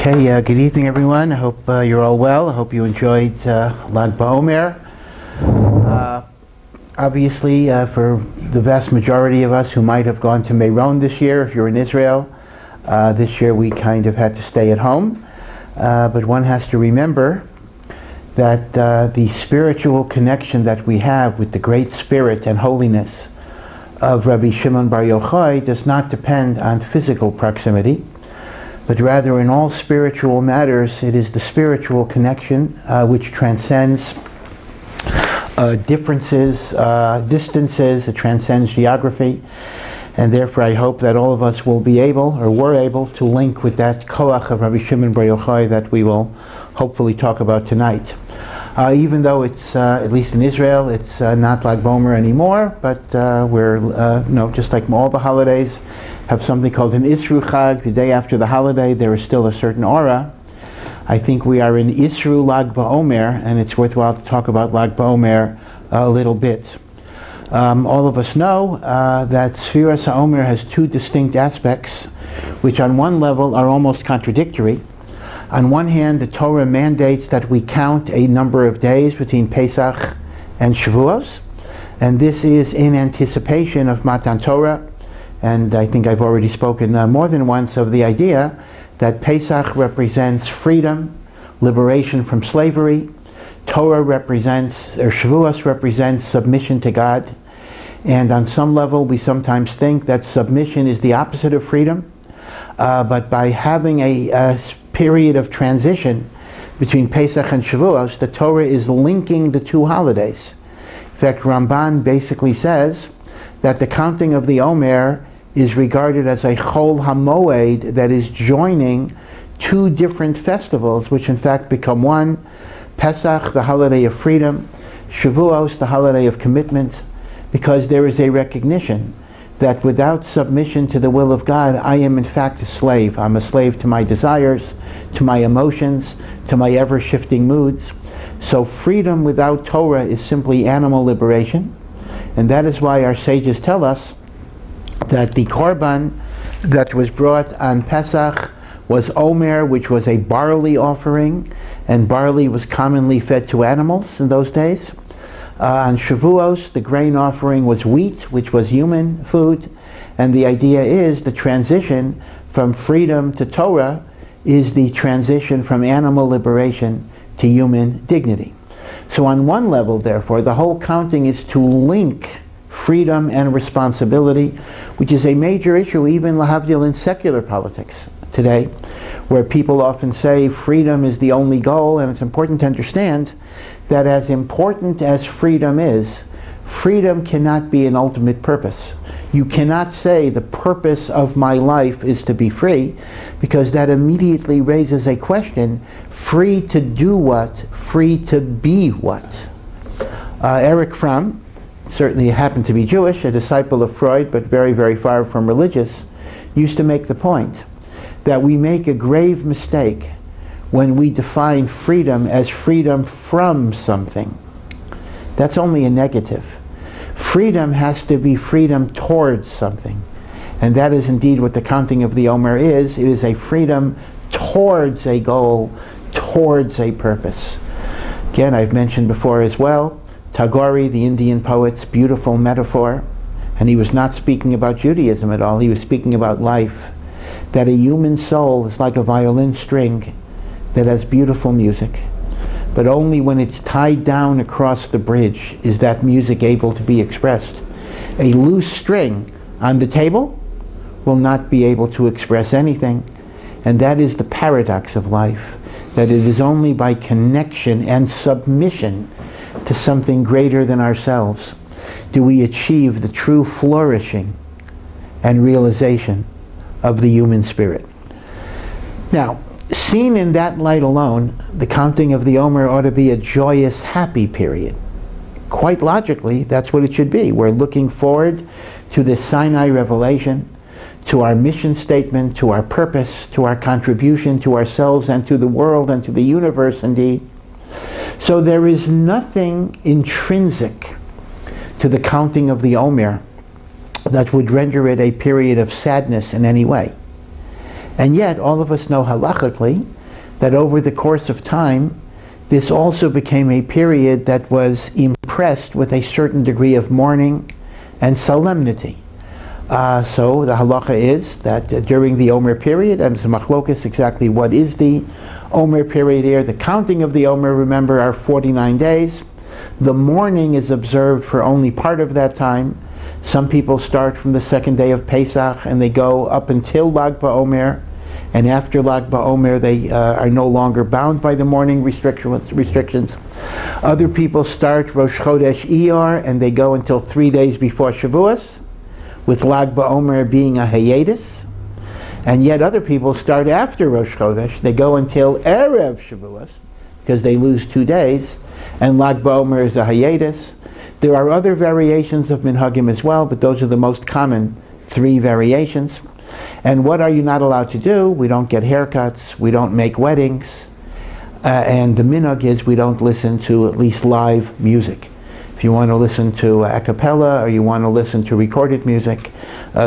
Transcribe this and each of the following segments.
Okay, good evening everyone. I hope you're all well. I hope you enjoyed Lag HaOmer. Obviously, for the vast majority of us who might have gone to Meron this year, if you're in Israel, this year we kind of had to stay at home. But one has to remember that the spiritual connection that we have with the great spirit and holiness of Rabbi Shimon Bar Yochai does not depend on physical proximity, but rather in all spiritual matters it is the spiritual connection which transcends differences, distances, it transcends geography, and therefore I hope that all of us will be able, or were able, to link with that koach of Rabbi Shimon Bar Yochai that we will hopefully talk about tonight. Even though it's, at least in Israel, it's not Lag HaOmer anymore, but we're, just like all the holidays, have something called an Isru Chag. The day after the holiday, there is still a certain aura. I think we are in Isru Lag HaOmer, and it's worthwhile to talk about Lag HaOmer a little bit. All of us know that Sefirat HaOmer has two distinct aspects, which on one level are almost contradictory. On one hand, the Torah mandates that we count a number of days between Pesach and shavuos, and this is in anticipation of Matan Torah. And I think I've already spoken more than once of the idea that Pesach represents freedom, liberation from slavery. Torah represents, or Shavuos represents, submission to God. And on some level, we sometimes think that submission is the opposite of freedom. But by having a period of transition between Pesach and Shavuos, the Torah is linking the two holidays. In fact, Ramban basically says that the counting of the Omer is regarded as a Chol HaMoed that is joining two different festivals, which in fact become one: Pesach, the holiday of freedom; Shavuos, the holiday of commitment, because there is a recognition that without submission to the will of God, I am in fact a slave. I'm a slave to my desires, to my emotions, to my ever-shifting moods. So freedom without Torah is simply animal liberation, and that is why our sages tell us that the korban that was brought on Pesach was Omer, which was a barley offering, and barley was commonly fed to animals in those days. On Shavuos, the grain offering was wheat, which was human food, and the idea is the transition from freedom to Torah is the transition from animal liberation to human dignity. So on one level, therefore, the whole counting is to link freedom and responsibility, which is a major issue even lahavdil in secular politics today, where people often say freedom is the only goal. And it's important to understand that as important as freedom is, freedom cannot be an ultimate purpose. You cannot say the purpose of my life is to be free, because that immediately raises a question: free to do what? Free to be what? Erich Fromm, certainly happened to be Jewish, a disciple of Freud, but very, very far from religious, used to make the point that we make a grave mistake when we define freedom as freedom from something. That's only a negative. Freedom has to be freedom towards something. And that is indeed what the counting of the Omer is. It is a freedom towards a goal, towards a purpose. Again, I've mentioned before as well, Tagore, the Indian poet's beautiful metaphor, and he was not speaking about Judaism at all, he was speaking about life, that a human soul is like a violin string that has beautiful music, but only when it's tied down across the bridge is that music able to be expressed. A loose string on the table will not be able to express anything, and that is the paradox of life, that it is only by connection and submission to something greater than ourselves do we achieve the true flourishing and realization of the human spirit. Now, seen in that light alone, the counting of the Omer ought to be a joyous, happy period. Quite logically, that's what it should be. We're looking forward to this Sinai revelation, to our mission statement, to our purpose, to our contribution to ourselves and to the world and to the universe indeed. So there is nothing intrinsic to the counting of the Omer that would render it a period of sadness in any way. And yet all of us know halachically that over the course of time this also became a period that was impressed with a certain degree of mourning and solemnity. So the halacha is that during the Omer period, and it's a machlokas exactly what is the Omer period here. The counting of the Omer, remember, are 49 days. The mourning is observed for only part of that time. Some people start from the second day of Pesach and they go up until Lag BaOmer, and after Lag BaOmer they are no longer bound by the mourning restrictions. Other people start Rosh Chodesh Iyar and they go until 3 days before Shavuos, with Lag BaOmer being a hiatus. And yet other people start after Rosh Chodesh. They go until Erev Shavuos, because they lose 2 days, and Lag BaOmer is a hiatus. There are other variations of minhagim as well, but those are the most common 3 variations. And what are you not allowed to do? We don't get haircuts, we don't make weddings, and the minhag is we don't listen to at least live music. If you want to listen to a cappella or you want to listen to recorded music,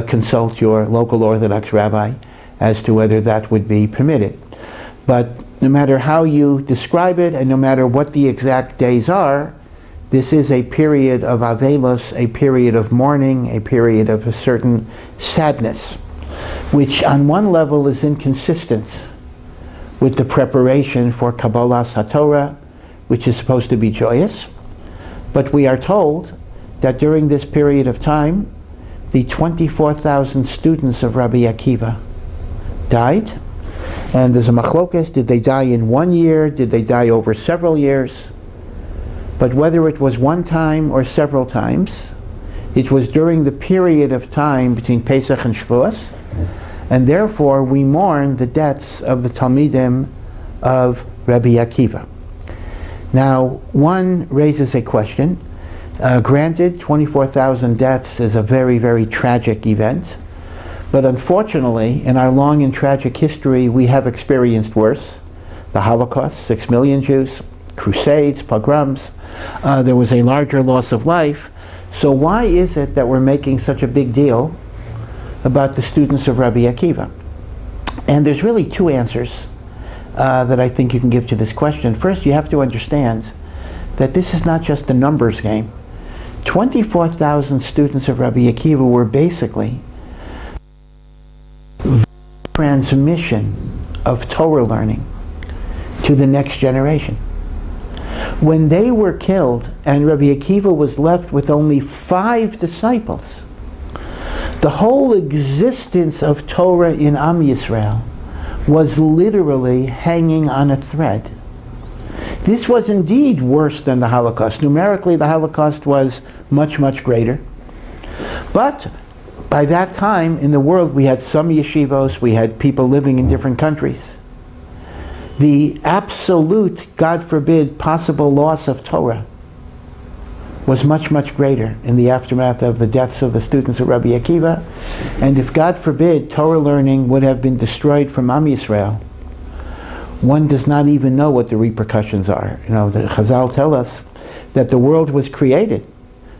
consult your local Orthodox rabbi as to whether that would be permitted. But no matter how you describe it and no matter what the exact days are, this is a period of avelos, a period of mourning, a period of a certain sadness, which on one level is inconsistent with the preparation for Kabbalas HaTorah, which is supposed to be joyous. But we are told that during this period of time, the 24,000 students of Rabbi Akiva died. And there's a machlokas, did they die in 1 year? Did they die over several years? But whether it was one time or several times, it was during the period of time between Pesach and Shavuos, and therefore we mourn the deaths of the Talmidim of Rabbi Akiva. Now, one raises a question. Granted, 24,000 deaths is a very, very tragic event, but unfortunately, in our long and tragic history, we have experienced worse. The Holocaust, 6 million Jews, crusades, pogroms. There was a larger loss of life. So why is it that we're making such a big deal about the students of Rabbi Akiva? And there's really 2 answers that I think you can give to this question. First, you have to understand that this is not just a numbers game. 24,000 students of Rabbi Akiva were basically transmission of Torah learning to the next generation. When they were killed and Rabbi Akiva was left with only 5 disciples, the whole existence of Torah in Am Yisrael was literally hanging on a thread. This was indeed worse than the Holocaust. Numerically, the Holocaust was much, much greater. But by that time in the world, we had some yeshivos, we had people living in different countries. The absolute, God forbid, possible loss of Torah was much, much greater in the aftermath of the deaths of the students of Rabbi Akiva. And if, God forbid, Torah learning would have been destroyed from Am Yisrael, one does not even know what the repercussions are. You know, the Chazal tell us that the world was created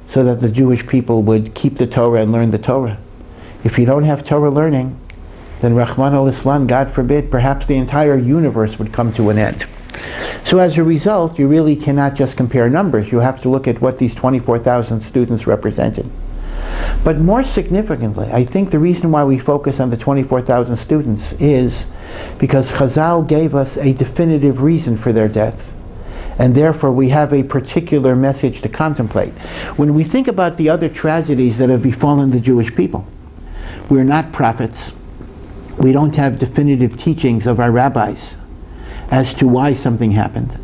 so that the Jewish people would keep the Torah and learn the Torah. If you don't have Torah learning, then Rahman al-Islam, God forbid, perhaps the entire universe would come to an end. So as a result, you really cannot just compare numbers. You have to look at what these 24,000 students represented. But more significantly, I think the reason why we focus on the 24,000 students is because Chazal gave us a definitive reason for their death, and therefore we have a particular message to contemplate. When we think about the other tragedies that have befallen the Jewish people, we're not prophets. We don't have definitive teachings of our rabbis as to why something happened.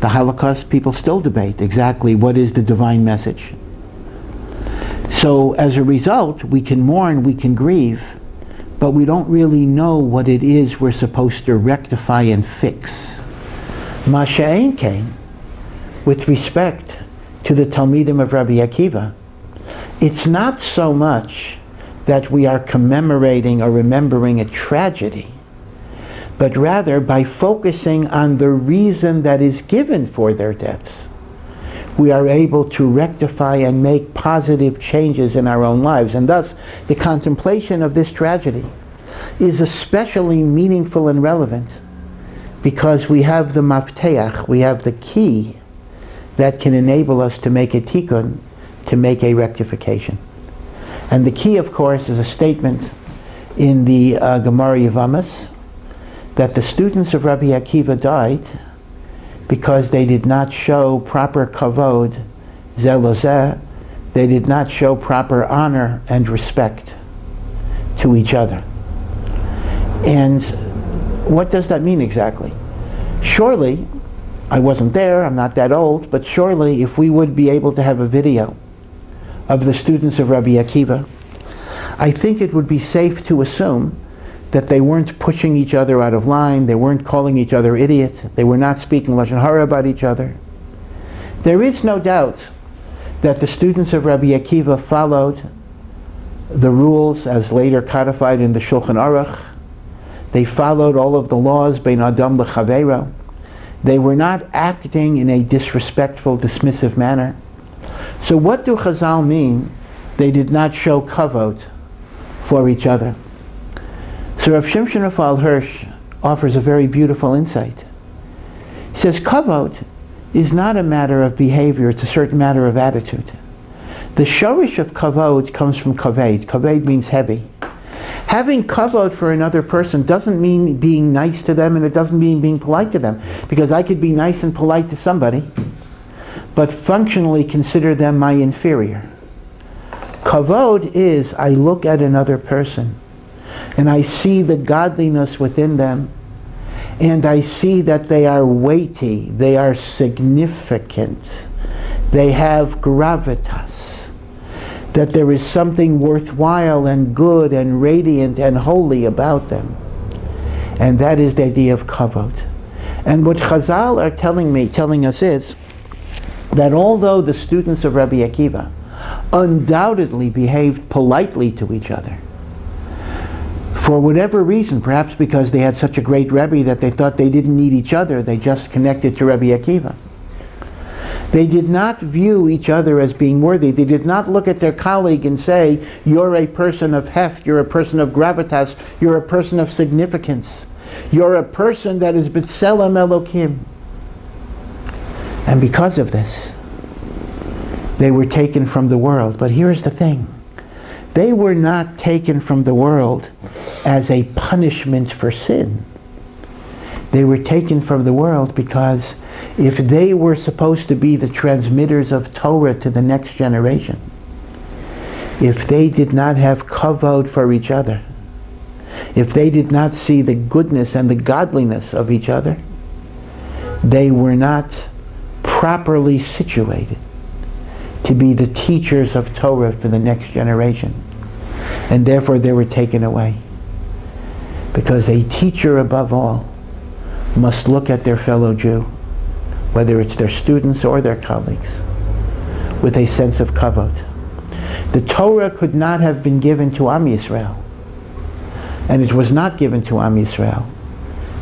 The Holocaust, people still debate exactly what is the divine message. So as a result, we can mourn, we can grieve, but we don't really know what it is we're supposed to rectify and fix. Masha'en came with respect to the Talmidim of Rabbi Akiva. It's not so much that we are commemorating or remembering a tragedy, but rather by focusing on the reason that is given for their deaths, we are able to rectify and make positive changes in our own lives. And thus, the contemplation of this tragedy is especially meaningful and relevant because we have the mafteach, we have the key that can enable us to make a tikkun, to make a rectification. And the key, of course, is a statement in the Gemara Yevamos that the students of Rabbi Akiva died because they did not show proper kavod, zeh lozeh, they did not show proper honor and respect to each other. And what does that mean exactly? Surely, I wasn't there, I'm not that old, but surely if we would be able to have a video of the students of Rabbi Akiva, I think it would be safe to assume that they weren't pushing each other out of line, they weren't calling each other idiot, they were not speaking Lashon Hara about each other. There is no doubt that the students of Rabbi Akiva followed the rules as later codified in the Shulchan Aruch. They followed all of the laws, bein adam lechaveiro. They were not acting in a disrespectful, dismissive manner. So what do Chazal mean? They did not show kavod for each other. So Rav Shimshon Raphael Hirsch offers a very beautiful insight. He says kavod is not a matter of behavior, it's a certain matter of attitude. The shorish of kavod comes from kaved. Kaved means heavy. Having kavod for another person doesn't mean being nice to them, and it doesn't mean being polite to them, because I could be nice and polite to somebody, but functionally consider them my inferior. Kavod is, I look at another person, and I see the godliness within them, and I see that they are weighty, they are significant, they have gravitas, that there is something worthwhile and good and radiant and holy about them. And that is the idea of kavod. And what Chazal are telling us is that although the students of Rabbi Akiva undoubtedly behaved politely to each other, for whatever reason, perhaps because they had such a great Rebbe that they thought they didn't need each other, they just connected to Rabbi Akiva. They did not view each other as being worthy. They did not look at their colleague and say, you're a person of heft, you're a person of gravitas, you're a person of significance, you're a person that is b'tselem Elokim. And because of this, they were taken from the world. But here's the thing. They were not taken from the world as a punishment for sin. They were taken from the world because if they were supposed to be the transmitters of Torah to the next generation, if they did not have kavod for each other, if they did not see the goodness and the godliness of each other, they were not properly situated to be the teachers of Torah for the next generation. And therefore they were taken away. Because a teacher above all must look at their fellow Jew, whether it's their students or their colleagues, with a sense of kavod. The Torah could not have been given to Am Yisrael, and it was not given to Am Yisrael,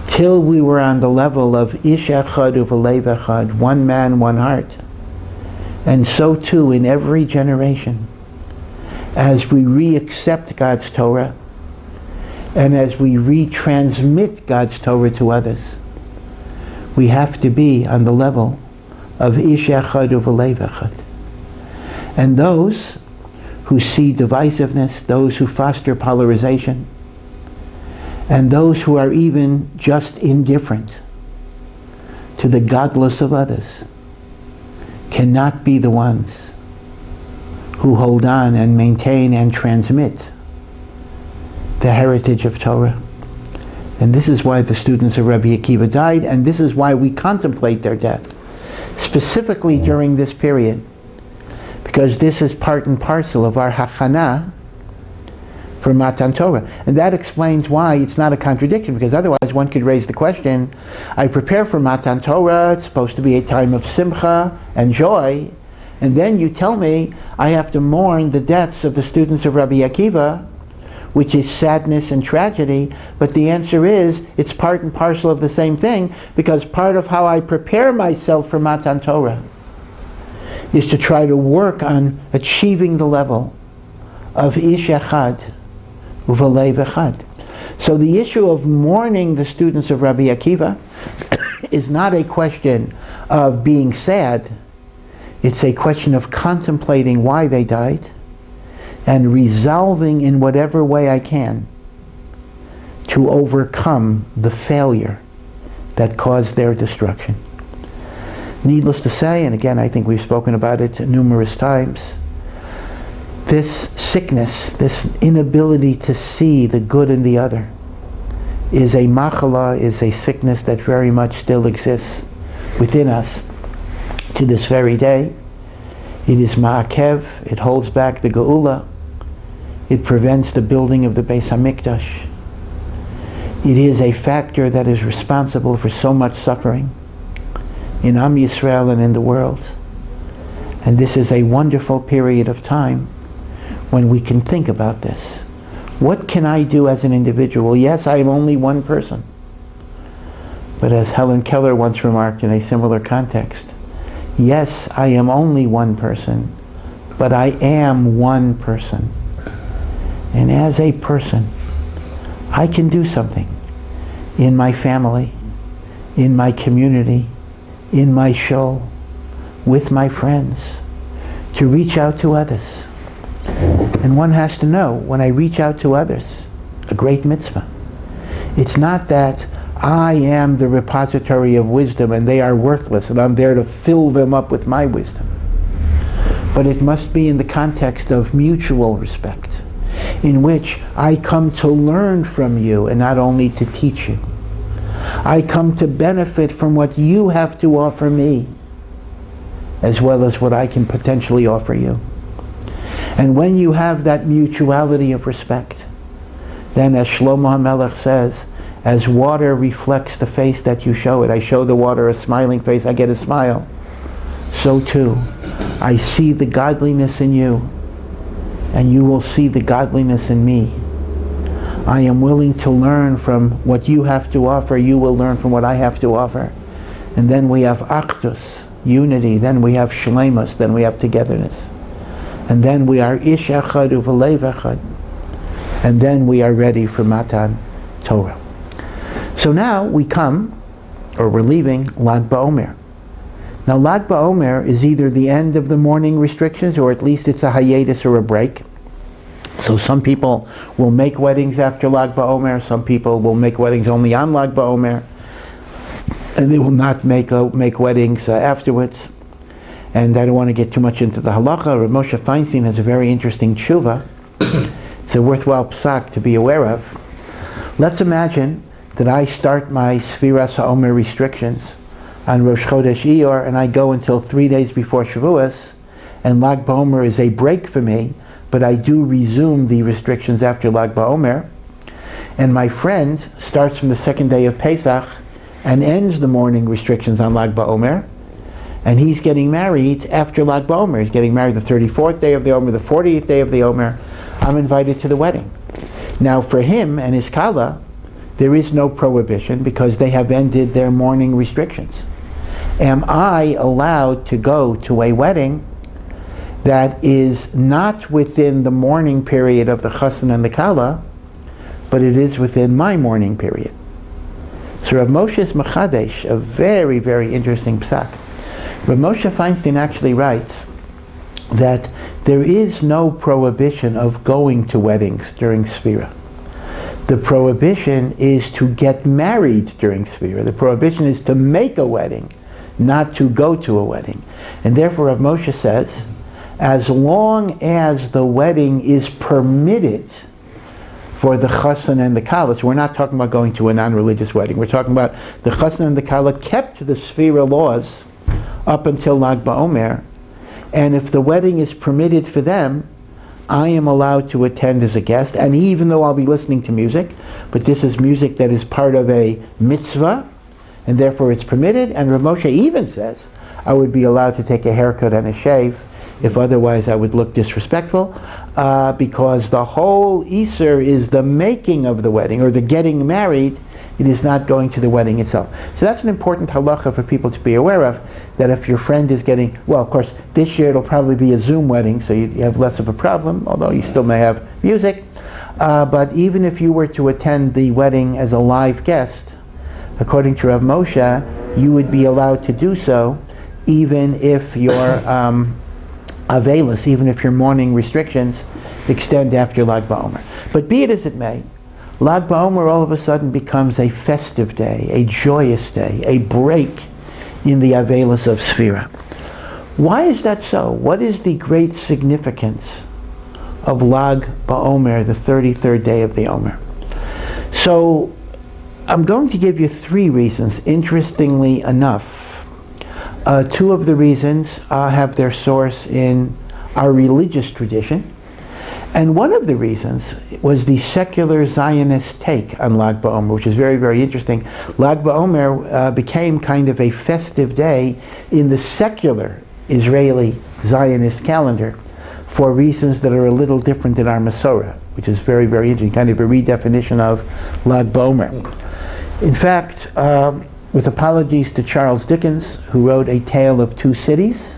till we were on the level of ish echad uvelev echad, one man, one heart. And so too in every generation, as we re-accept God's Torah, and as we retransmit God's Torah to others, we have to be on the level of ish echad uvelev echad. And those who see divisiveness, those who foster polarization, and those who are even just indifferent to the godless of others, cannot be the ones who hold on and maintain and transmit the heritage of Torah. And this is why the students of Rabbi Akiva died, and this is why we contemplate their death, specifically during this period, because this is part and parcel of our hachana for Matan Torah. And that explains why it's not a contradiction, because otherwise one could raise the question, I prepare for Matan Torah, it's supposed to be a time of simcha and joy, and then you tell me I have to mourn the deaths of the students of Rabbi Akiva. which is sadness and tragedy, but the answer is it's part and parcel of the same thing, because part of how I prepare myself for Matan Torah is to try to work on achieving the level of Ish Echad Uvalev Echad. So the issue of mourning the students of Rabbi Akiva is not a question of being sad. It's a question of contemplating why they died and resolving in whatever way I can to overcome the failure that caused their destruction. Needless to say, and again I think we've spoken about it numerous times, this sickness, this inability to see the good in the other, is a machala, is a sickness that very much still exists within us to this very day. It is ma'akev, it holds back the geula, it prevents the building of the Beis HaMikdash. It is a factor that is responsible for so much suffering in Am Yisrael and in the world. And this is a wonderful period of time when we can think about this. What can I do as an individual? Yes, I am only one person. But as Helen Keller once remarked in a similar context, yes, I am only one person, but I am one person. And as a person, I can do something in my family, in my community, in my shul, with my friends, to reach out to others. And one has to know, when I reach out to others, a great mitzvah, it's not that I am the repository of wisdom and they are worthless and I'm there to fill them up with my wisdom. But it must be in the context of mutual respect, in which I come to learn from you and not only to teach you. I come to benefit from what you have to offer me, as well as what I can potentially offer you. And when you have that mutuality of respect, then as Shlomo HaMelech says, as water reflects the face that you show it, I show the water a smiling face, I get a smile. So too, I see the godliness in you, and you will see the godliness in me. I am willing to learn from what you have to offer, you will learn from what I have to offer. And then we have achdus, unity, then we have shleimus, then we have togetherness. And then we are ish echad uvalev echad. And then we are ready for Matan Torah. So now we come, or we're leaving Lag BaOmer. Now Lag BaOmer is either the end of the mourning restrictions, or at least it's a hiatus or a break. So some people will make weddings after Lag BaOmer, some people will make weddings only on Lag BaOmer, and they will not make weddings afterwards. And I don't want to get too much into the halacha. Rav Moshe Feinstein has a very interesting tshuva. It's a worthwhile psak to be aware of. Let's imagine that I start my Sefirat HaOmer restrictions on Rosh Chodesh Iyar, and I go until 3 days before shavuos, and Lag BaOmer is a break for me, but I do resume the restrictions after Lag BaOmer. And my friend starts from the second day of Pesach and ends the mourning restrictions on Lag BaOmer, and he's getting married after Lag BaOmer. He's getting married the 34th day of the Omer, the 40th day of the Omer. I'm invited to the wedding. Now for him and his kala, there is no prohibition because they have ended their mourning restrictions. Am I allowed to go to a wedding that is not within the mourning period of the chassan and the kala, but it is within my mourning period? So Rav Moshe is Machadesh, a very, very interesting psak. Rav Moshe Feinstein actually writes that there is no prohibition of going to weddings during Sefirat. The prohibition is to get married during Sefirat. The prohibition is to make a wedding, not to go to a wedding. And therefore Rav Moshe says, as long as the wedding is permitted for the chassan and the kala, so we're not talking about going to a non-religious wedding, we're talking about the chassan and the kala kept the Sefirat laws up until Lag BaOmer, and if the wedding is permitted for them, I am allowed to attend as a guest, and even though I'll be listening to music, but this is music that is part of a mitzvah, and therefore it's permitted. And Rav Moshe even says I would be allowed to take a haircut and a shave If otherwise I would look disrespectful, because the whole Easter is the making of the wedding, or the getting married. It is not going to the wedding itself. So that's an important halacha for people to be aware of, that if your friend is getting, well, of course, this year it'll probably be a Zoom wedding, so you have less of a problem, although you still may have music. But even if you were to attend the wedding as a live guest, according to Rav Moshe, you would be allowed to do so, even if your avelis, even if your mourning restrictions extend after Lag BaOmer. But be it as it may, Lag BaOmer all of a sudden becomes a festive day, a joyous day, a break in the avelis of Sefirat. Why is that so? What is the great significance of Lag BaOmer, the 33rd day of the Omer? So, I'm going to give you 3 reasons, interestingly enough. 2 of the reasons have their source in our religious tradition, and one of the reasons was the secular Zionist take on Lag BaOmer, which is very, very interesting. Lag BaOmer became kind of a festive day in the secular Israeli Zionist calendar for reasons that are a little different in our Masorah, which is very, very interesting, kind of a redefinition of Lag BaOmer. In fact, with apologies to Charles Dickens, who wrote A Tale of Two Cities,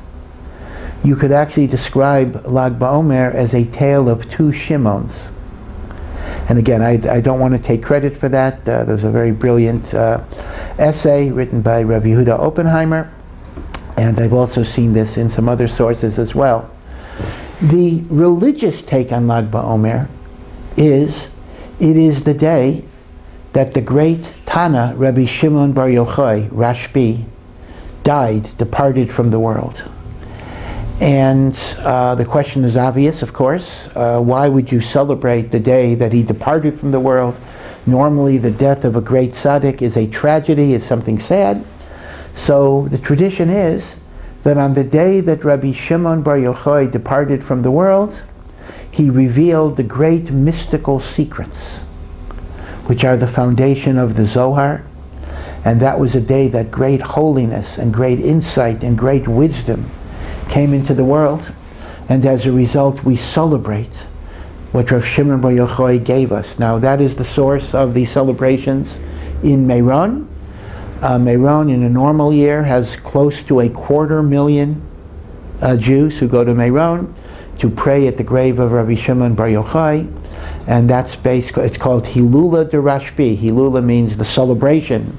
you could actually describe Lag BaOmer as a tale of 2 Shimons. And again, I don't want to take credit for that. There's a very brilliant essay written by Rabbi Yehuda Oppenheimer, and I've also seen this in some other sources as well. The religious take on Lag BaOmer is, it is the day that the great Tana, Rabbi Shimon Bar Yochai, Rashbi, died, departed from the world. And the question is obvious, of course. Why would you celebrate the day that he departed from the world? Normally the death of a great tzaddik is a tragedy, is something sad. So the tradition is that on the day that Rabbi Shimon Bar Yochai departed from the world, he revealed the great mystical secrets, which are the foundation of the Zohar. And that was a day that great holiness and great insight and great wisdom came into the world, and as a result we celebrate what Rav Shimon Bar Yochai gave us. Now that is the source of the celebrations in Meron. Meron in a normal year has close to 250,000 Jews who go to Meron to pray at the grave of Rabbi Shimon Bar Yochai, and that's it's called Hilula de Rashbi. Hilula means the celebration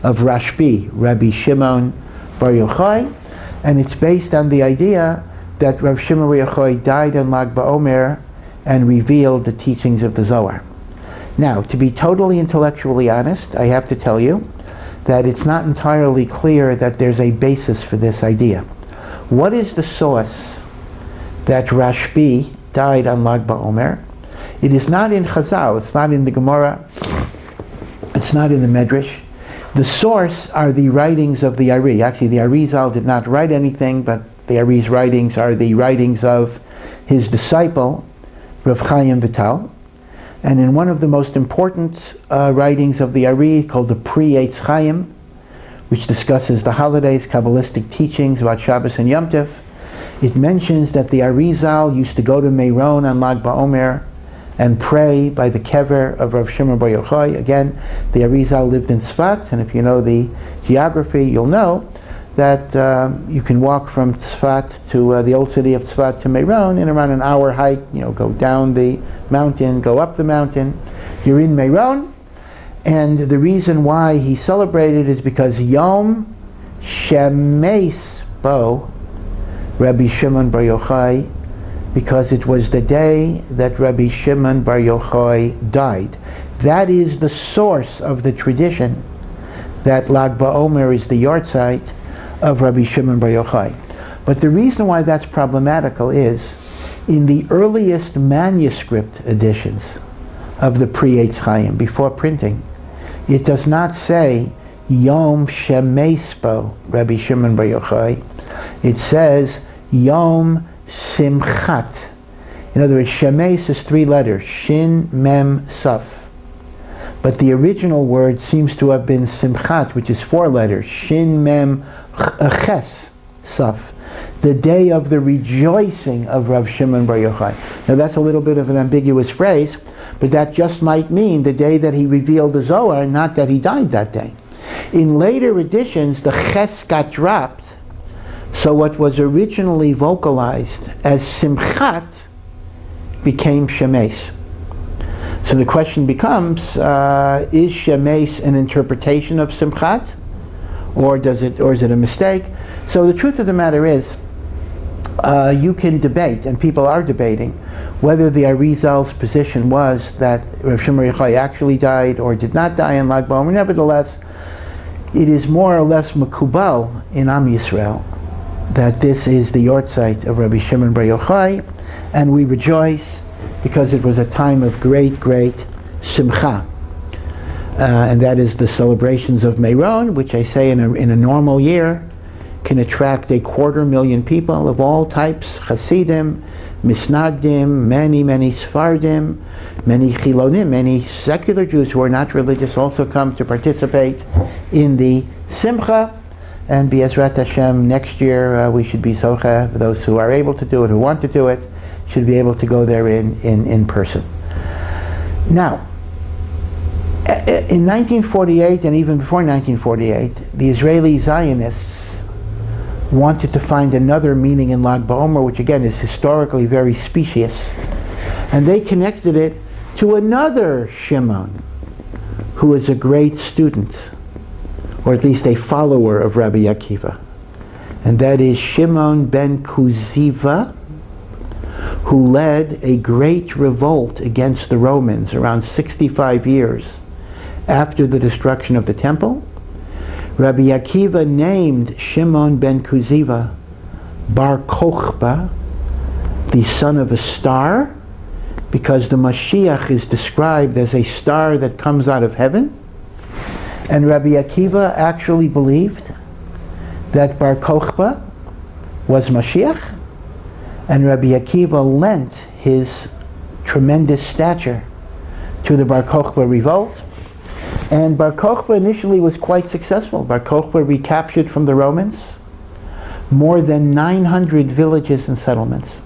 of Rashbi, Rabbi Shimon Bar Yochai. And it's based on the idea that Rav Shimon Bar Yochai died on Lag BaOmer and revealed the teachings of the Zohar. Now, to be totally intellectually honest, I have to tell you that it's not entirely clear that there's a basis for this idea. What is the source that Rashbi died on Lag BaOmer? It is not in Chazal, it's not in the Gemara, it's not in the Medrash. The source are the writings of the Ari. Actually, the Arizal did not write anything, but the Ari's writings are the writings of his disciple, Rav Chaim Vital. And in one of the most important writings of the Ari, called the Pri-Eitz Chaim, which discusses the holidays, Kabbalistic teachings about Shabbos and Yom Tov, it mentions that the Arizal used to go to Meron on Lag BaOmer and pray by the kever of Rav Shimon Bar Yochai. Again, the Arizal lived in Tzfat, and if you know the geography, you'll know that you can walk from Tzfat to the old city of Tzfat to Meron in around an hour hike. Go down the mountain, go up the mountain. You're in Meron, and the reason why he celebrated is because Yom Shemeis Bo Rabbi Shimon Bar Yochai, because it was the day that Rabbi Shimon Bar Yochai died. That is the source of the tradition that Lag BaOmer is the yahrzeit of Rabbi Shimon Bar Yochai. But the reason why that's problematical is, in the earliest manuscript editions of the Pri-Eitz Chaim, before printing, it does not say Yom Shemeis Bo Rabbi Shimon Bar Yochai. It says Yom Simchat. In other words, Shemeis is 3 letters, Shin, Mem, Saf. But the original word seems to have been Simchat, which is 4 letters, Shin, Mem, Ches. Saf, the day of the rejoicing of Rav Shimon Bar Yochai. Now that's a little bit of an ambiguous phrase, but that just might mean the day that he revealed the Zohar, not that he died that day. In later editions, the ches got dropped, so what was originally vocalized as Simchat became Shemes. So the question becomes, is Shemes an interpretation of Simchat, or is it a mistake? So the truth of the matter is, you can debate, and people are debating, whether the Arizal's position was that Rav Shimon Bar Yochai actually died or did not die in Lag BaOmer. Nevertheless, it is more or less makubal in Am Yisrael that this is the yortzeit of Rabbi Shimon Bar Yochai, and we rejoice because it was a time of great, great simcha. And that is the celebrations of Meron, which I say in a normal year can attract 250,000 people of all types, Hasidim, Misnagdim, many Sephardim, many Chilonim, many secular Jews who are not religious also come to participate in the Simcha. And B'ezrat Hashem, next year we should be Socha, those who are able to do it, who want to do it, should be able to go there in person. Now, in 1948 and even before 1948, the Israeli Zionists wanted to find another meaning in Lag BaOmer, which again is historically very specious, and they connected it to another Shimon, who is a great student, or at least a follower of Rabbi Akiva, and that is Shimon ben Kuziva, who led a great revolt against the Romans around 65 years after the destruction of the temple. Rabbi Akiva named Shimon ben Kuziva Bar Kochba, the son of a star, because the Mashiach is described as a star that comes out of heaven. And Rabbi Akiva actually believed that Bar Kochba was Mashiach, and Rabbi Akiva lent his tremendous stature to the Bar Kochba revolt. And Bar Kochba initially was quite successful. Bar Kochba recaptured from the Romans more than 900 villages and settlements.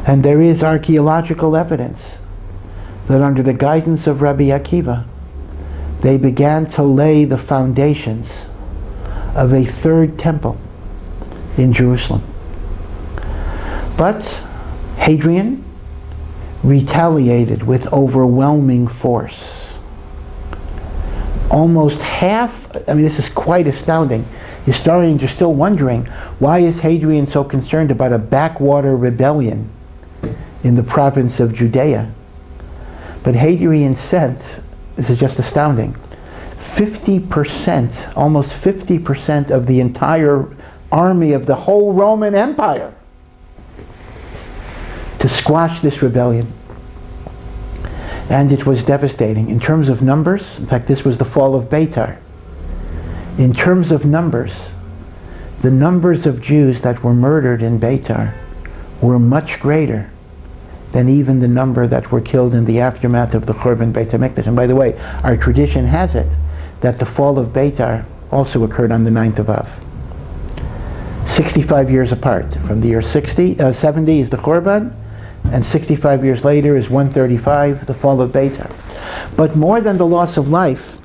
And there is archaeological evidence that under the guidance of Rabbi Akiva, they began to lay the foundations of a third temple in Jerusalem. But Hadrian retaliated with overwhelming force. Almost half, this is quite astounding. Historians are still wondering, why is Hadrian so concerned about a backwater rebellion in the province of Judea? But Hadrian sent, this is just astounding, 50%, almost 50% of the entire army of the whole Roman Empire to squash this rebellion. And it was devastating. In terms of numbers, in fact, this was the fall of Beitar. In terms of numbers, the numbers of Jews that were murdered in Beitar were much greater than even the number that were killed in the aftermath of the Churban Beit HaMikdash. And by the way, our tradition has it that the fall of Beitar also occurred on the 9th of Av. 65 years apart. From the year 70 is the Churban, and 65 years later is 135, the fall of Beitar. But more than the loss of life,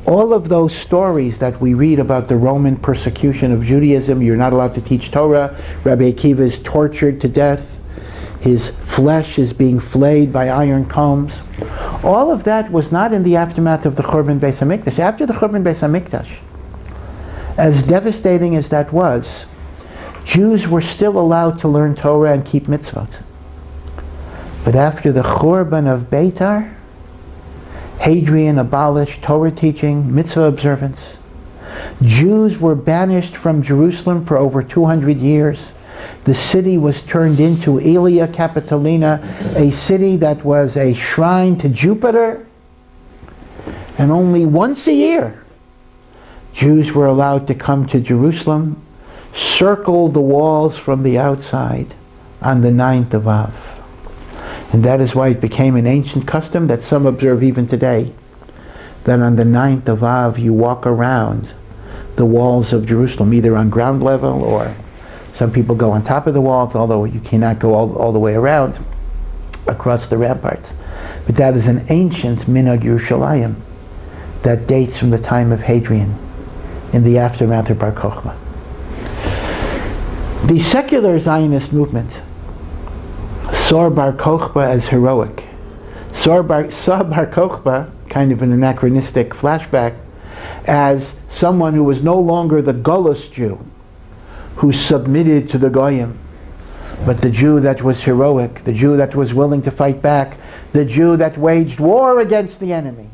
all of those stories that we read about the Roman persecution of Judaism, you're not allowed to teach Torah, Rabbi Akiva is tortured to death, his flesh is being flayed by iron combs. All of that was not in the aftermath of the Churban Beis HaMikdash. After the Churban Beis HaMikdash, as devastating as that was, Jews were still allowed to learn Torah and keep mitzvot. But after the Churban of Beitar, Hadrian abolished Torah teaching, mitzvah observance. Jews were banished from Jerusalem for over 200 years. The city was turned into Aelia Capitolina, a city that was a shrine to Jupiter. And only once a year, Jews were allowed to come to Jerusalem, circle the walls from the outside on the 9th of Av. And that is why it became an ancient custom that some observe even today, that on the 9th of Av you walk around the walls of Jerusalem, either on ground level, or some people go on top of the walls, although you cannot go all the way around across the ramparts. But that is an ancient minhag Yerushalayim that dates from the time of Hadrian in the aftermath of Bar Kokhba. The secular Zionist movement saw Bar Kokhba as heroic. Saw Bar Kokhba, kind of an anachronistic flashback, as someone who was no longer the Golos Jew who submitted to the Goyim, but the Jew that was heroic, the Jew that was willing to fight back, the Jew that waged war against the enemy.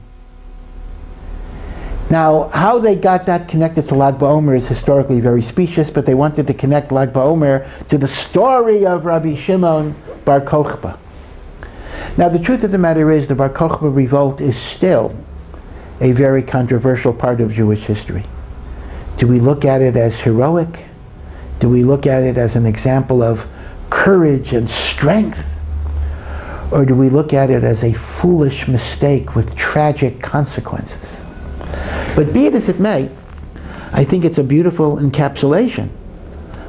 Now, how they got that connected to Lag BaOmer is historically very specious, but they wanted to connect Lag BaOmer to the story of Rabbi Shimon Bar Kokhba. Now, the truth of the matter is the Bar Kokhba revolt is still a very controversial part of Jewish history. Do we look at it as heroic? Do we look at it as an example of courage and strength? Or do we look at it as a foolish mistake with tragic consequences? But be it as it may, I think it's a beautiful encapsulation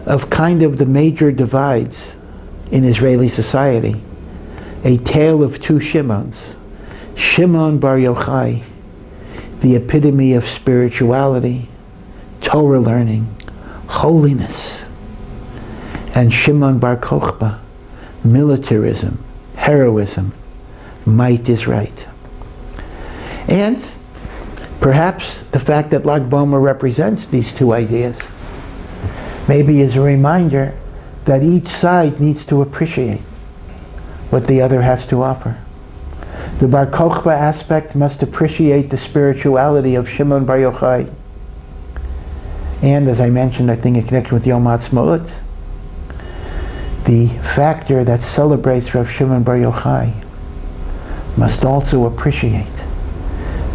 of kind of the major divides in Israeli society. A tale of two Shimons. Shimon Bar Yochai, the epitome of spirituality, Torah learning, holiness. And Shimon Bar Kokhba, militarism, heroism, might is right. And perhaps the fact that Lag BaOmer represents these two ideas maybe is a reminder that each side needs to appreciate what the other has to offer. The Bar Kokhba aspect must appreciate the spirituality of Shimon Bar Yochai. And as I mentioned, I think in connection with Yom HaAtzmaut, the factor that celebrates Rav Shimon Bar Yochai must also appreciate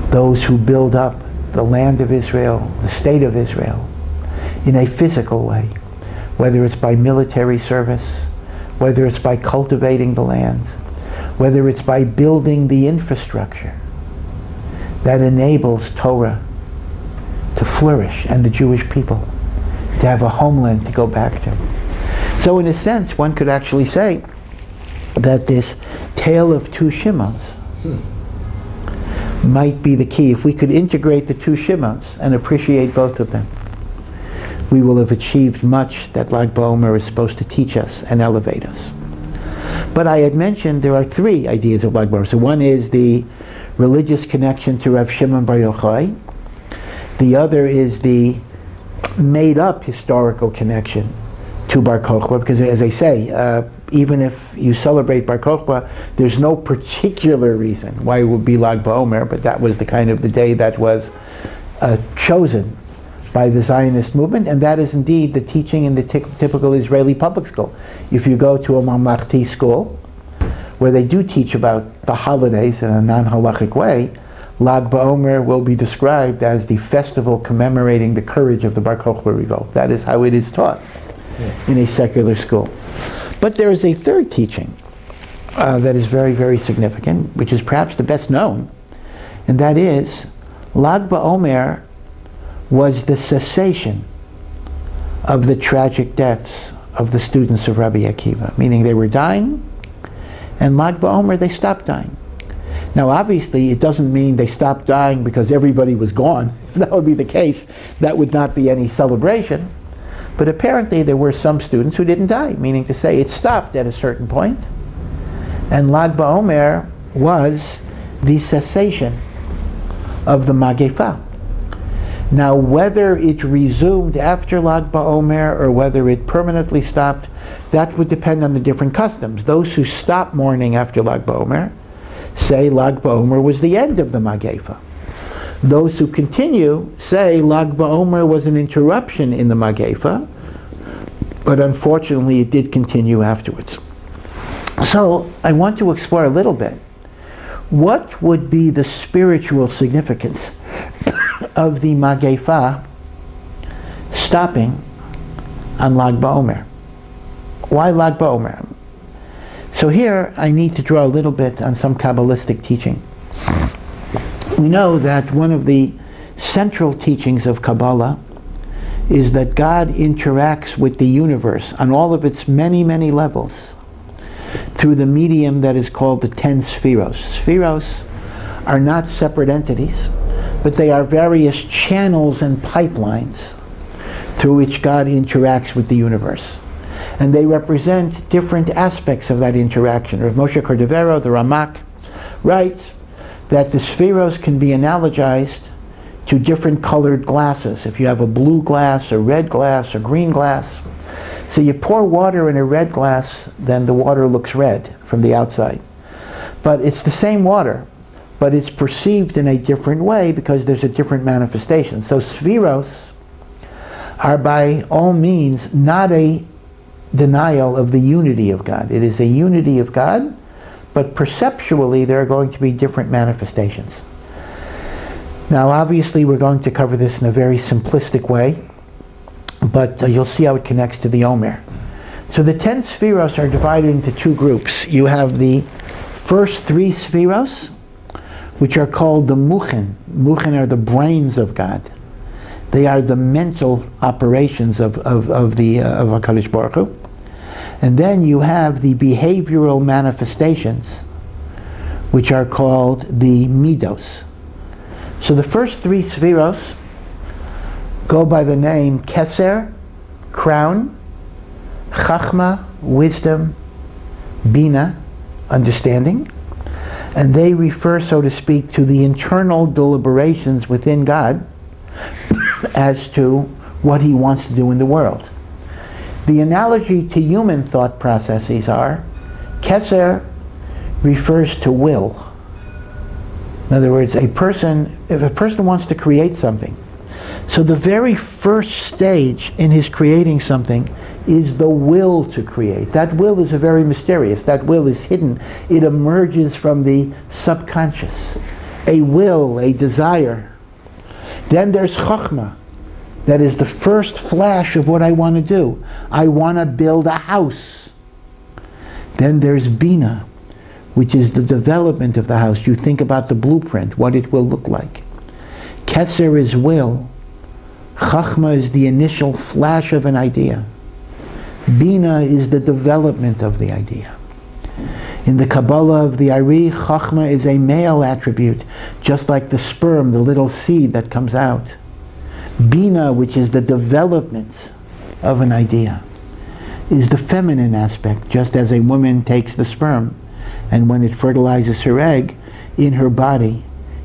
those who build up the land of Israel, the state of Israel, in a physical way, whether it's by military service, whether it's by cultivating the land, whether it's by building the infrastructure that enables Torah to flourish and the Jewish people to have a homeland to go back to. So in a sense, one could actually say that this tale of two Shimons might be the key. If we could integrate the two Shimons and appreciate both of them, we will have achieved much that Lag BaOmer is supposed to teach us and elevate us. But I had mentioned there are three ideas of Lag BaOmer. So one is the religious connection to Rav Shimon Bar Yochai. The other is the made-up historical connection to Bar Kokhba, because as I say, even if you celebrate Bar Kokhba, there's no particular reason why it would be Lag BaOmer, but that was the kind of the day that was chosen by the Zionist movement, and that is indeed the teaching in the typical Israeli public school. If you go to a Mamlechti school, where they do teach about the holidays in a non-halachic way, Lag BaOmer will be described as the festival commemorating the courage of the Bar Kokhba revolt. That is how it is taught in a secular school. But there is a third teaching that is very, very significant, which is perhaps the best known, and that is Lag BaOmer was the cessation of the tragic deaths of the students of Rabbi Akiva, meaning they were dying, and Lag BaOmer they stopped dying. Now obviously it doesn't mean they stopped dying because everybody was gone. If that would be the case, that would not be any celebration. But apparently there were some students who didn't die, meaning to say it stopped at a certain point, and Lag BaOmer was the cessation of the Magefa. Now whether it resumed after Lag BaOmer or whether it permanently stopped, that would depend on the different customs. Those who stop mourning after Lag BaOmer say Lag BaOmer was the end of the Magefa. Those who continue say Lag BaOmer was an interruption in the Magefa, but unfortunately it did continue afterwards. So I want to explore a little bit what would be the spiritual significance of the Magefa stopping on Lag BaOmer. Why Lag BaOmer? So here I need to draw a little bit on some Kabbalistic teaching. We know that one of the central teachings of Kabbalah is that God interacts with the universe on all of its many, many levels through the medium that is called the 10 Sephiros. Sephiros are not separate entities, but they are various channels and pipelines through which God interacts with the universe. And they represent different aspects of that interaction. Rav Moshe Cordovero, the Ramak, writes that the Sephiros can be analogized to different colored glasses. If you have a blue glass, a red glass, a green glass. So you pour water in a red glass, then the water looks red from the outside. But it's the same water, but it's perceived in a different way because there's a different manifestation. So Sephiros are by all means not a denial of the unity of God. It is a unity of God, but perceptually there are going to be different manifestations. Now obviously we're going to cover this in a very simplistic way, but you'll see how it connects to the HaOmer. So the 10 Sephiros are divided into two groups. You have the first 3 Sephiros, which are called the Muchen. Muchen are the brains of God. They are the mental operations of HaKadosh Baruch Hu. And then you have the behavioral manifestations, which are called the Midos. So the first 3 Sephiros go by the name Keser, crown, Chachma, wisdom, Bina, understanding. And they refer, so to speak, to the internal deliberations within God as to what he wants to do in the world. The analogy to human thought processes are, Keser refers to will. In other words, if a person wants to create something, so the very first stage in his creating something is the will to create. That will is very mysterious. That will is hidden. It emerges from the subconscious. A will, a desire. Then there's Chachma. That is the first flash of what I want to do. I want to build a house. Then there's Bina, which is the development of the house. You think about the blueprint, what it will look like. Keser is will. Chachma is the initial flash of an idea. Bina is the development of the idea. In the Kabbalah of the Ari, Chachma is a male attribute, just like the sperm, the little seed that comes out. Bina, which is the development of an idea, is the feminine aspect, just as a woman takes the sperm, and when it fertilizes her egg, in her body,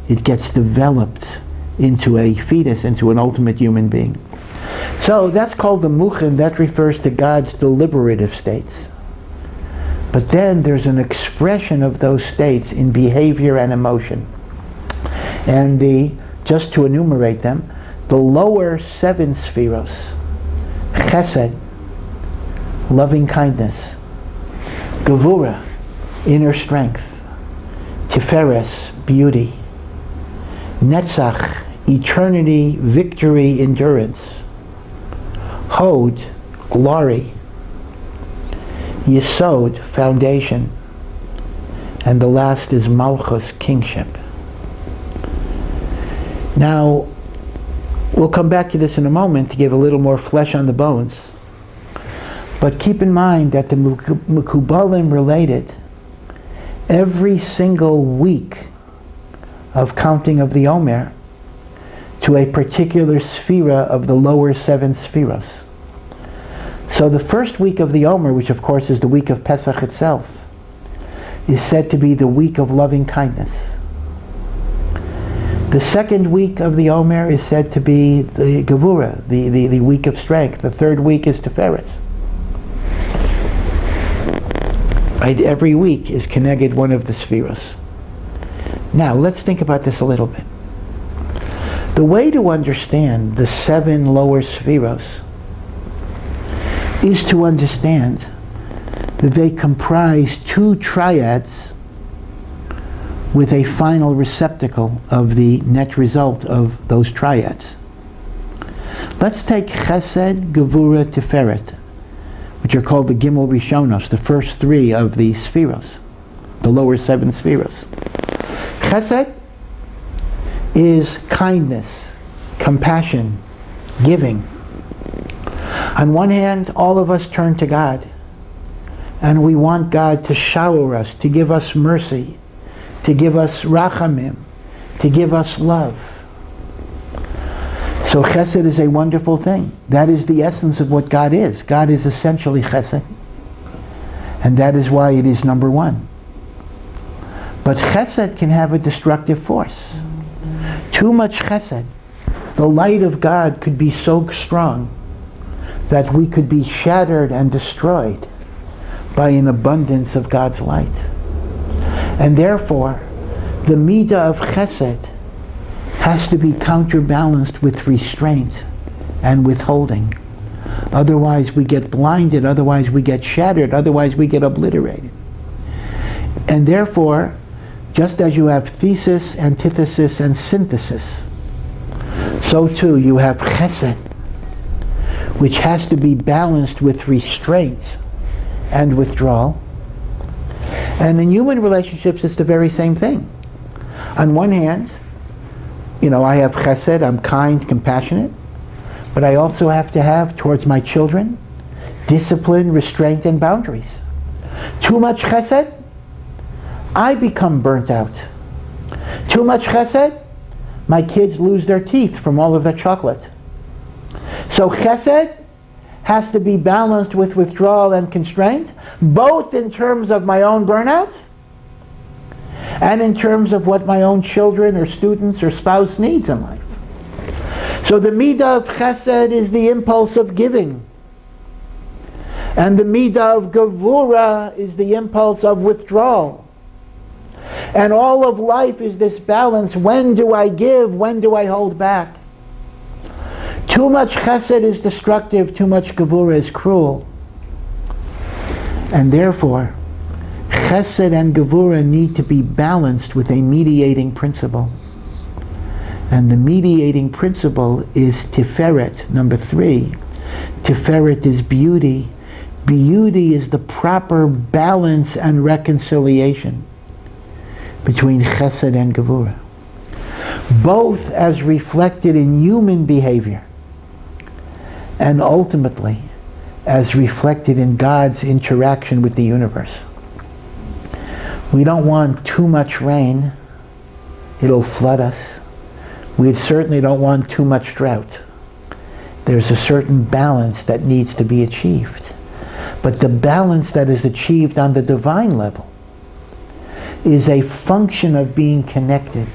it gets developed into a fetus, into an ultimate human being. So that's called the Muchen. That refers to God's deliberative states. But then there's an expression of those states in behavior and emotion. And just to enumerate them, the lower 7 Sephiros, Chesed, loving kindness, Gevura, inner strength, Tiferes, beauty, Netzach, eternity, victory, endurance, Hod, glory, Yesod, foundation, and the last is Malchus, kingship. Now, we'll come back to this in a moment to give a little more flesh on the bones. But keep in mind that the Mekubalim related every single week of counting of the HaOmer to a particular sphera of the lower 7 Sephiros. So the first week of the HaOmer, which of course is the week of Pesach itself, is said to be the week of loving kindness. The second week of the HaOmer is said to be the Gevura, the week of strength. The third week is Tiferes. Right? Every week is connected one of the Sephiros. Now, let's think about this a little bit. The way to understand the 7 lower Sephiros is to understand that they comprise 2 triads with a final receptacle of the net result of those triads. Let's take Chesed, Gevura, Tiferet, which are called the Gimel Rishonos, the first 3 of the Sephiros, the lower 7 Sephiros. Chesed is kindness, compassion, giving. On one hand, all of us turn to God, and we want God to shower us, to give us mercy, to give us rachamim, to give us love. So chesed is a wonderful thing. That is the essence of what God is. God is essentially chesed, and that is why it is number one. But chesed can have a destructive force. Too much chesed, the light of God could be so strong that we could be shattered and destroyed by an abundance of God's light. And therefore, the midah of chesed has to be counterbalanced with restraint and withholding. Otherwise we get blinded, otherwise we get shattered, otherwise we get obliterated. And therefore, just as you have thesis, antithesis, and synthesis, so too you have chesed, which has to be balanced with restraint and withdrawal. And in human relationships, it's the very same thing. On one hand, I have chesed, I'm kind, compassionate, but I also have to have towards my children discipline, restraint, and boundaries. Too much chesed, I become burnt out. Too much chesed, my kids lose their teeth from all of the chocolate. So chesed has to be balanced with withdrawal and constraint, both in terms of my own burnout and in terms of what my own children or students or spouse needs in life. So the midah of chesed is the impulse of giving, and the midah of gevura is the impulse of withdrawal. And all of life is this balance. When do I give? When do I hold back? Too much chesed is destructive, too much gevura is cruel. And therefore, chesed and gevura need to be balanced with a mediating principle. And the mediating principle is tiferet, number 3. Tiferet is beauty. Beauty is the proper balance and reconciliation between chesed and gevura, both as reflected in human behavior and ultimately as reflected in God's interaction with the universe. We don't want too much rain. It'll flood us. We certainly don't want too much drought. There's a certain balance that needs to be achieved. But the balance that is achieved on the divine level is a function of being connected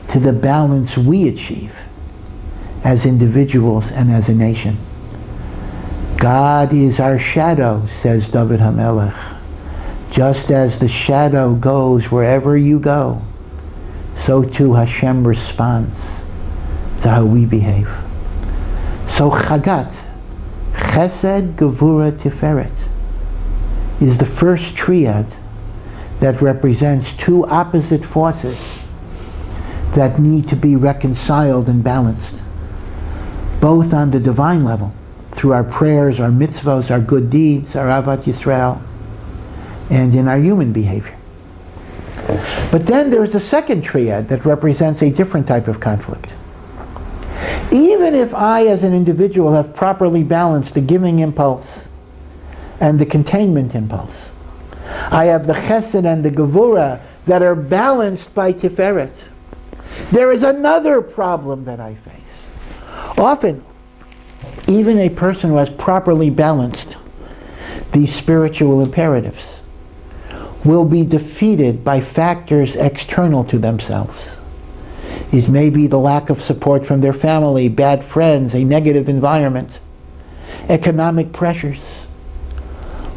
to the balance we achieve as individuals and as a nation. God is our shadow, says David HaMelech. Just as the shadow goes wherever you go, so too Hashem responds to how we behave. So Chagat, Chesed, Gevura, Tiferet, is the first triad that represents two opposite forces that need to be reconciled and balanced, both on the divine level, through our prayers, our mitzvahs, our good deeds, our Avat Yisrael, and in our human behavior. But then there's a second triad that represents a different type of conflict. Even if I as an individual have properly balanced the giving impulse and the containment impulse, I have the chesed and the gevura that are balanced by tiferet, there is another problem that I face. Often, even a person who has properly balanced these spiritual imperatives will be defeated by factors external to themselves. It may be the lack of support from their family, bad friends, a negative environment, economic pressures.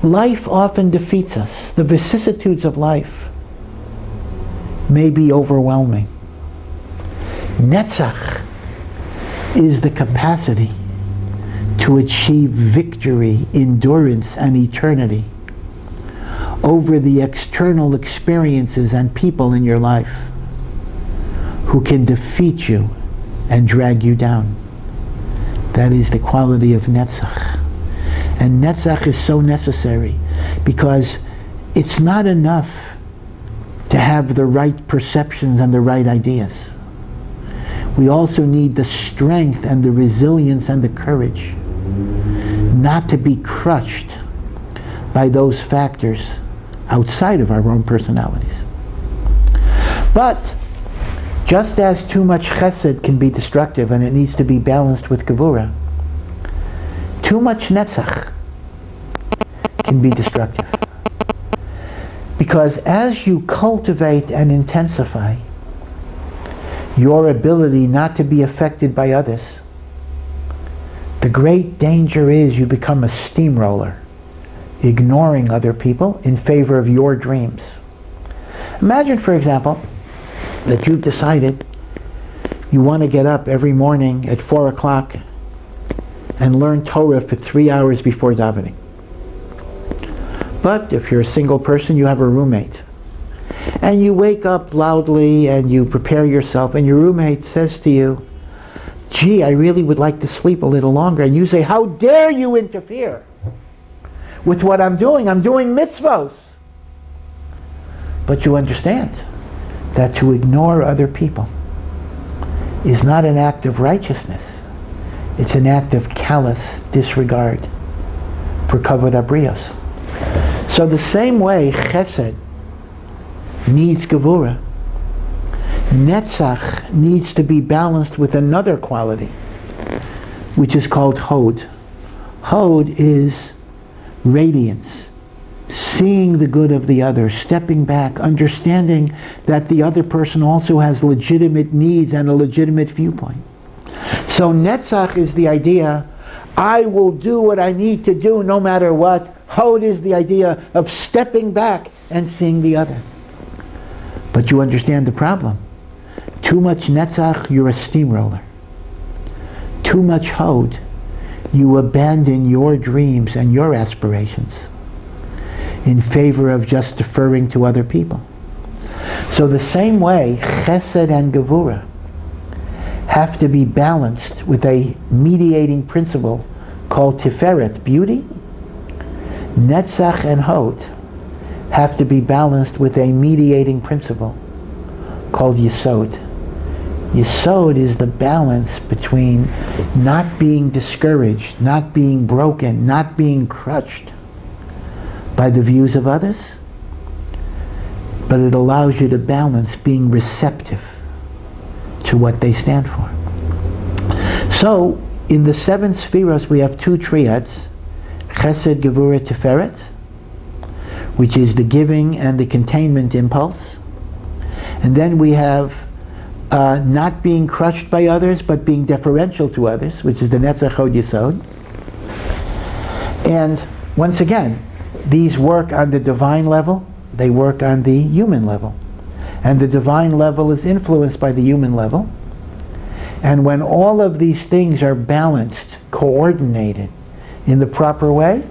Life often defeats us. The vicissitudes of life may be overwhelming. Netzach is the capacity to achieve victory, endurance, and eternity over the external experiences and people in your life who can defeat you and drag you down. That is the quality of Netzach. And Netzach is so necessary because it's not enough to have the right perceptions and the right ideas. We also need the strength and the resilience and the courage not to be crushed by those factors outside of our own personalities. But just as too much chesed can be destructive and it needs to be balanced with gevura, too much netzach can be destructive. Because as you cultivate and intensify your ability not to be affected by others, the great danger is you become a steamroller, ignoring other people in favor of your dreams. Imagine, for example, that you've decided you want to get up every morning at 4 o'clock and learn Torah for 3 hours before davening. But if you're a single person, you have a roommate. And you wake up loudly and you prepare yourself, and your roommate says to you, "Gee, I really would like to sleep a little longer." And you say, "How dare you interfere with what I'm doing? I'm doing mitzvos." But you understand that to ignore other people is not an act of righteousness. It's an act of callous disregard for kavod habrios. So the same way chesed needs gevura, netzach needs to be balanced with another quality, which is called hod. Hod is radiance, seeing the good of the other, stepping back, understanding that the other person also has legitimate needs and a legitimate viewpoint. So netzach is the idea, I will do what I need to do no matter what. Hod is the idea of stepping back and seeing the other. But you understand the problem. Too much netzach, you're a steamroller. Too much hod, you abandon your dreams and your aspirations in favor of just deferring to other people. So the same way, chesed and gevura have to be balanced with a mediating principle called tiferet, beauty. Netzach and hod have to be balanced with a mediating principle called yesod. Yesod is the balance between not being discouraged, not being broken, not being crushed by the views of others, but it allows you to balance being receptive to what they stand for. So, in the 7 spheros we have 2 triads, chesed, gevura, tiferet, which is the giving and the containment impulse. And then we have not being crushed by others, but being deferential to others, which is the netzach, hod, yesod. And once again, these work on the divine level, they work on the human level. And the divine level is influenced by the human level. And when all of these things are balanced, coordinated in the proper way,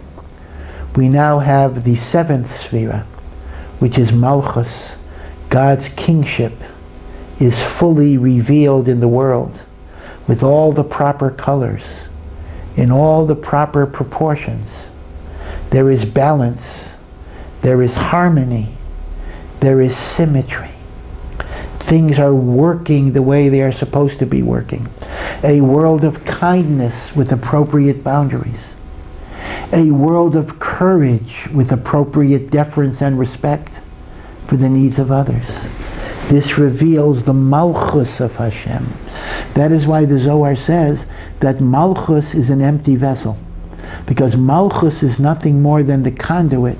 we now have the 7th sphera, which is Malchus. God's kingship is fully revealed in the world with all the proper colors, in all the proper proportions. There is balance, there is harmony, there is symmetry. Things are working the way they are supposed to be working. A world of kindness with appropriate boundaries. A world of courage with appropriate deference and respect for the needs of others. This reveals the Malchus of Hashem. That is why the Zohar says that Malchus is an empty vessel, because Malchus is nothing more than the conduit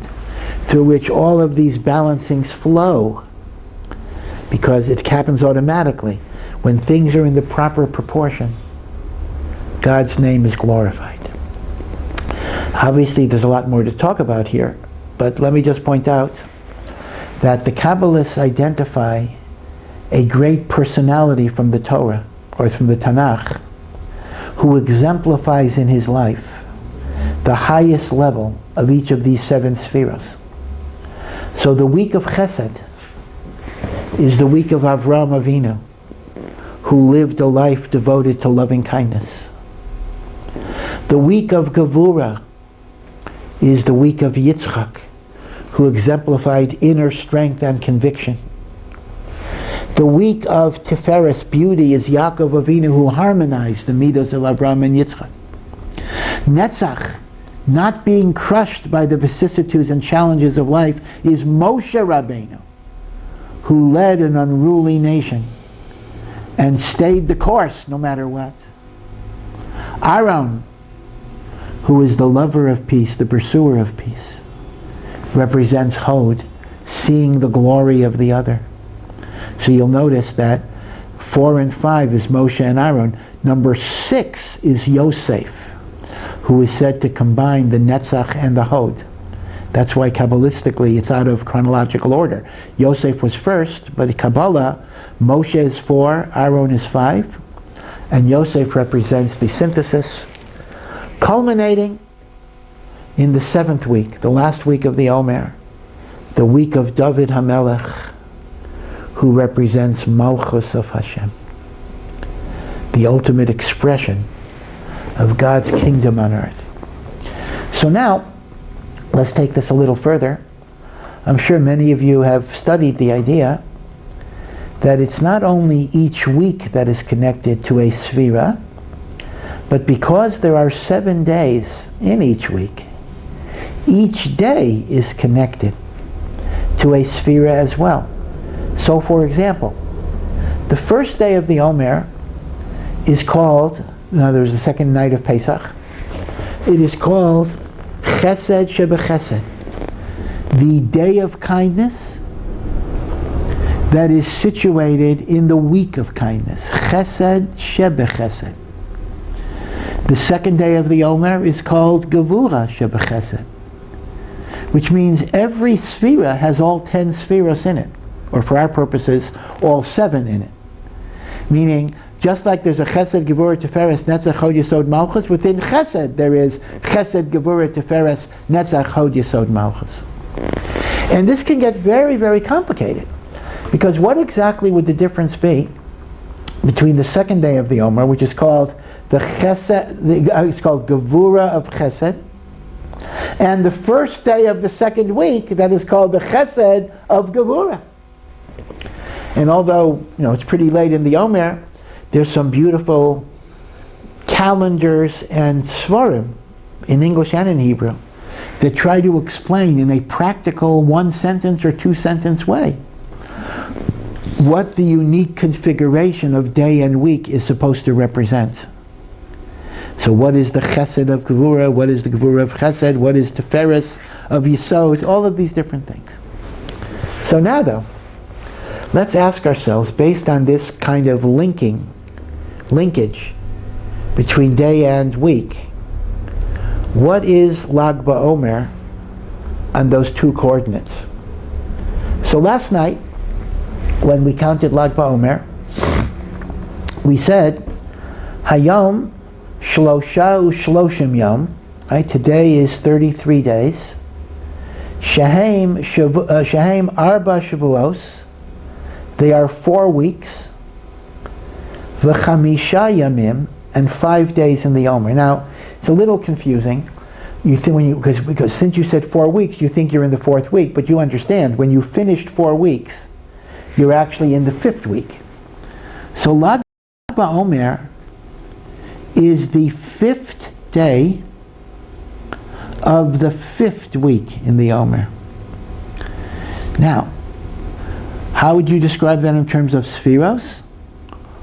through which all of these balancings flow, because it happens automatically. When things are in the proper proportion, God's name is glorified. Obviously, there's a lot more to talk about here, but let me just point out that the Kabbalists identify a great personality from the Torah, or from the Tanakh, who exemplifies in his life the highest level of each of these 7 spheros. So the week of Chesed is the week of Avraham Avinu, who lived a life devoted to loving kindness. The week of Gevura is the week of Yitzchak, who exemplified inner strength and conviction. The week of Tiferes, beauty, is Yaakov Avinu, who harmonized the midos of Abraham and Yitzchak. Netzach not being crushed by the vicissitudes and challenges of life, is Moshe Rabbeinu, who led an unruly nation and stayed the course no matter what. Aaron, who is the lover of peace, the pursuer of peace, represents Hod, seeing the glory of the other. So you'll notice that 4 and 5 is Moshe and Aaron. Number 6 is Yosef, who is said to combine the Netzach and the Hod. That's why Kabbalistically it's out of chronological order. Yosef was first, but in Kabbalah, Moshe is 4, Aaron is 5, and Yosef represents the synthesis, culminating in the 7th week, the last week of the HaOmer, the week of David HaMelech, who represents Malchus of Hashem, the ultimate expression of God's kingdom on earth. So now, let's take this a little further. I'm sure many of you have studied the idea that it's not only each week that is connected to a Sefira, but because there are 7 days in each week, each day is connected to a Sefira as well. So for example, the first day of the HaOmer is called, now there's the second night of Pesach, it is called Chesed Shebechesed, the day of kindness that is situated in the week of kindness. Chesed Shebechesed. The second day of the HaOmer is called Gevura Shebechesed, which means every Sefira has all 10 Sefiros in it, or for our purposes, all 7 in it. Meaning, just like there's a Chesed, Gevurah, Tiferes, Netzach, Hod, Yesod, Malchus, within Chesed there is Chesed, Gevurah, Tiferes, Netzach, Hod, Yesod, Malchus. And this can get very, very complicated, because what exactly would the difference be between the second day of the HaOmer, which is called the Chesed, it's called Gevurah of Chesed, and the first day of the second week that is called the Chesed of Gevurah? And although it's pretty late in the HaOmer, there's some beautiful calendars and svarim in English and in Hebrew that try to explain in a practical 1-sentence or 2-sentence way what the unique configuration of day and week is supposed to represent. So what is the Chesed of Gevurah? What is the Gevurah of Chesed? What is Tiferes of Yesod? All of these different things. So now though, let's ask ourselves, based on this kind of linkage between day and week, what is Lag BaOmer on those 2 coordinates? So last night, when we counted Lag BaOmer, we said, Hayom Shlosha Ushloshim Yom, right? Today is 33 days. Shahem Arba Shavuos, they are 4 weeks. V'chamisha Yamim, and 5 days in the HaOmer. Now, it's a little confusing. You think because since you said 4 weeks, you think you're in the 4th week, but you understand when you finished 4 weeks, you're actually in the 5th week. So Lag BaOmer is the 5th day of the 5th week in the HaOmer. Now, how would you describe that in terms of Sefiros?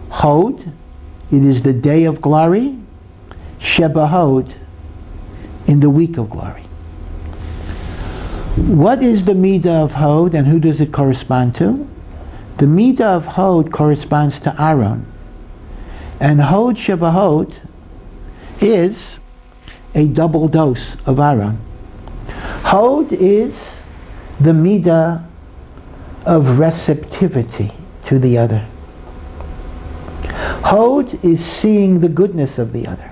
Hod, it is the day of glory. Sheba Hod, in the week of glory. What is the Midah of Hod and who does it correspond to? The Midah of Hod corresponds to Aaron. And Hod Sheba Hod is a double dose of Aaron. Hod is the Midah of receptivity to the other. Hod is seeing the goodness of the other.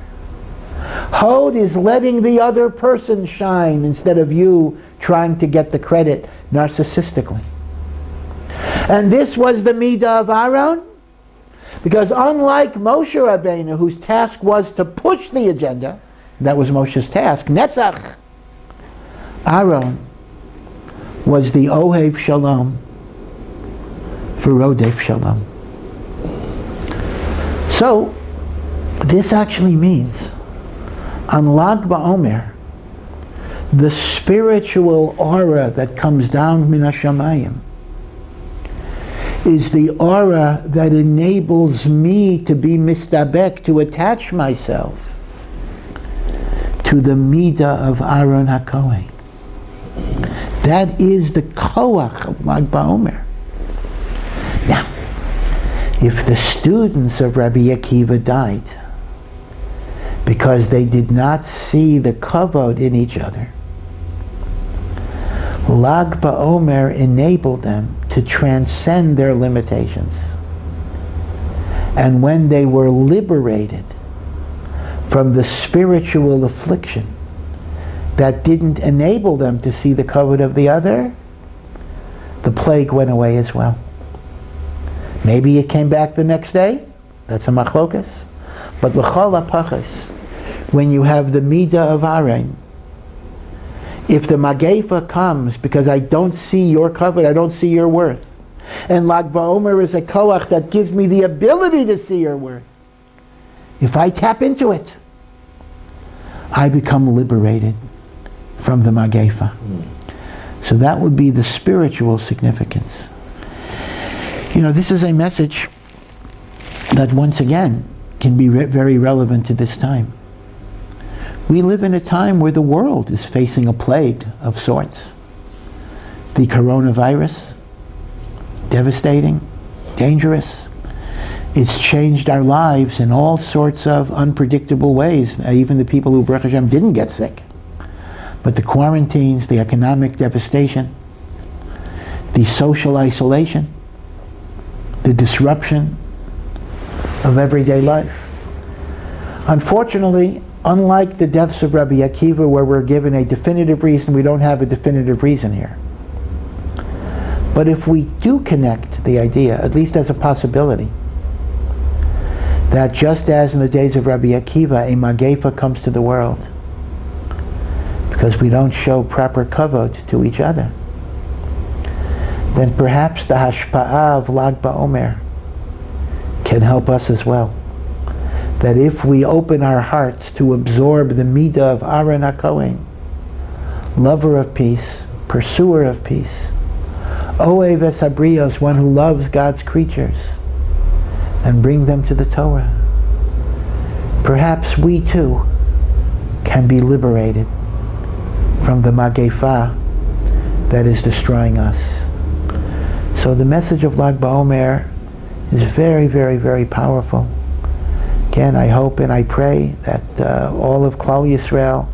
Hod is letting the other person shine instead of you trying to get the credit narcissistically. And this was the Midah of Aaron, because unlike Moshe Rabbeinu, whose task was to push the agenda, that was Moshe's task, Netzach, Aaron was the Ohev Shalom for Rodef Shalom. So, this actually means, on Lag BaOmer, The spiritual aura that comes down min hashamayim is the aura that enables me to be mistabek, to attach myself to the midah of Aaron HaKohen. That is the koach of Lag BaOmer. Now, if the students of Rabbi Akiva died because they did not see the kavod in each other, Lag BaOmer enabled them to transcend their limitations. And when they were liberated from the spiritual affliction that didn't enable them to see the kavod of the other, the plague went away as well. Maybe it came back the next day. That's a machlokas. But l'chol hapachas, when you have the midah of Aaron, if the magefa comes because I don't see your kavod, I don't see your worth, and Lag BaOmer is a koach that gives me the ability to see your worth, if I tap into it, I become liberated from the magefa. So that would be the spiritual significance. This is a message that once again can be very relevant to this time. We live in a time where the world is facing a plague of sorts. The coronavirus, devastating, dangerous. It's changed our lives in all sorts of unpredictable ways. Even the people who, Baruch Hashem, didn't get sick. But the quarantines, the economic devastation, the social isolation, the disruption of everyday life. Unfortunately, unlike the deaths of Rabbi Akiva, where we're given a definitive reason, we don't have a definitive reason here. But if we do connect the idea, at least as a possibility, that just as in the days of Rabbi Akiva, a magefa comes to the world because we don't show proper kavod to each other, then perhaps the hashpa'ah of Lag BaOmer can help us as well. That if we open our hearts to absorb the midah of Aaron HaKohen, lover of peace, pursuer of peace, Oev es habrios, one who loves God's creatures, and bring them to the Torah, perhaps we too can be liberated from the magefa that is destroying us. So the message of Lag BaOmer is very, very, very powerful. Again, I hope and I pray that all of Klal Yisrael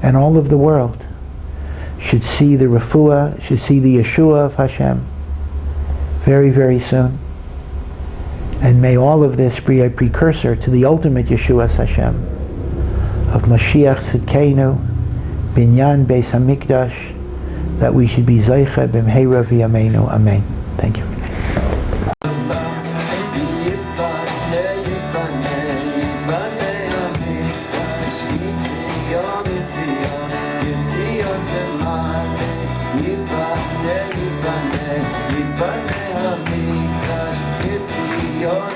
and all of the world should see the refuah, should see the Yeshua of Hashem very, very soon. And may all of this be a precursor to the ultimate Yeshua Hashem of Mashiach Tzidkenu, Binyan Beis HaMikdash, that we should be Zeicha B'mheira V'yameinu. Amen. Thank you.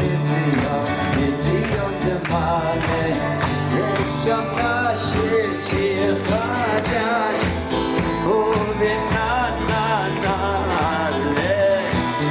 It's